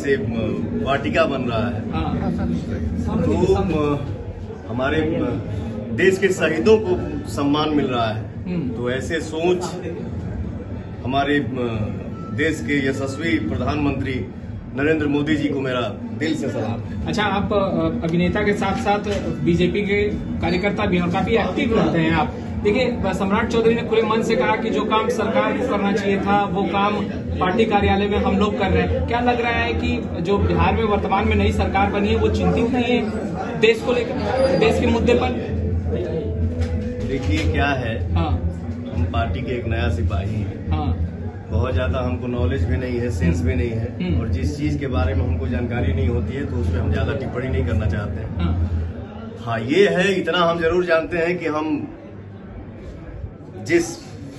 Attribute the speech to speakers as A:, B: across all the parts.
A: जैसे वाटिका बन रहा है, तो हमारे देश के शहीदों को सम्मान मिल रहा है। तो ऐसे सोच हमारे देश के यशस्वी प्रधानमंत्री नरेंद्र मोदी जी को मेरा दिल से सलाम है।
B: अच्छा, आप अभिनेता के साथ साथ बीजेपी के कार्यकर्ता भी हैं और काफी एक्टिव रहते हैं आप। देखिए, सम्राट चौधरी ने खुले मन से कहा कि जो काम सरकार को करना चाहिए था वो काम पार्टी कार्यालय में हम लोग कर रहे हैं। क्या लग रहा है कि जो बिहार में वर्तमान में नई सरकार बनी है वो चिंतित नहीं है देश को लेकर, देश के मुद्दे पर?
A: देखिए क्या है, हम पार्टी के एक नया सिपाही हैं। बहुत ज्यादा हमको नॉलेज भी नहीं है, सेंस भी नहीं है, और जिस चीज के बारे में हमको जानकारी नहीं होती है तो उस पर हम ज्यादा टिप्पणी नहीं करना चाहते हैं। हाँ, ये है, इतना हम जरूर जानते हैं कि हम जिस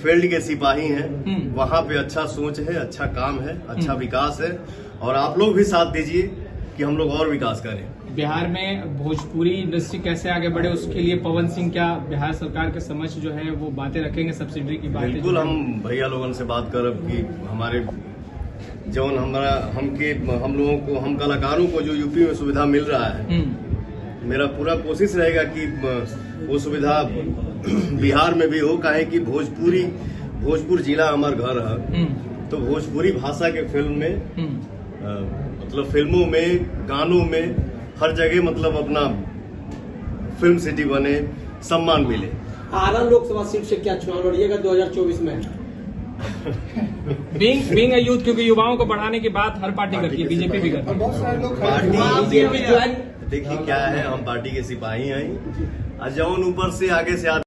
A: फील्ड के सिपाही हैं वहाँ पे अच्छा सोच है, अच्छा काम है, अच्छा विकास है, और आप लोग भी साथ दीजिए कि हम लोग और विकास करें।
B: बिहार में भोजपुरी इंडस्ट्री कैसे आगे बढ़े, उसके लिए पवन सिंह क्या बिहार सरकार के समक्ष जो है वो बातें रखेंगे, सब्सिडी की बातें?
A: बिल्कुल, हम भैया लोगों से बात करब कि हमारे जौन हम लोगों को, हम कलाकारों को जो यूपी में सुविधा मिल रहा है, मेरा पूरा कोशिश रहेगा कि वो सुविधा बिहार में भी हो। काहे कि भोजपुर जिला हमार घर है, तो भोजपुरी भाषा के फिल्म में मतलब फिल्मों में, गानों में, हर जगह मतलब अपना फिल्म सिटी बने, सम्मान मिले।
C: आरा लोकसभा सीट से क्या चुनाव लड़िएगा 2024 में?
B: बीइंग अ यूथ, क्योंकि युवाओं को बढ़ाने की बात हर पार्टी करती है, बीजेपी भी करती है।
A: देखिए क्या है, हम पार्टी के सिपाही हैं, जौन ऊपर से आगे से